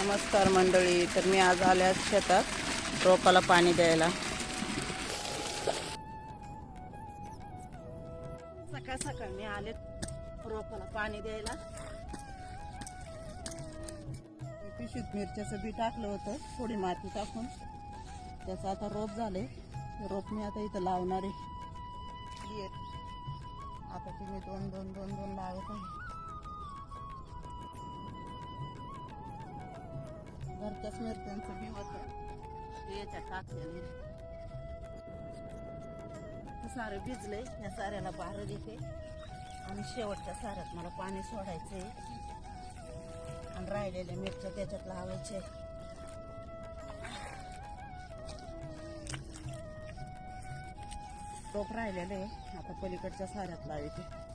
नमस्कार मंडळी. तर मी आज आले आज शेतात रोपाला पाणी द्यायला. सकाळ सकाळ मी आले रोपाला पाणी द्यायला. पिशवीत मिरच्याचं बी टाकलं होतं, थोडी माती टाकून. त्याचं आता रोप झाले. रोप मी आता इथं लावणार आहे. आता तुम्ही दोन दोन दोन दोन लावत आहे. घरच्याच मिरच्यांचं बी होतं, याच्यात टाकलेलं सारं भिजलंय. या साऱ्याला बाहेर येते आणि शेवटच्या साऱ्यात मला पाणी सोडायचंय आणि राहिलेल्या मिरच्या त्याच्यात लावायचे. रोप राहिलेले आता पलीकडच्या साऱ्यात लावायचे.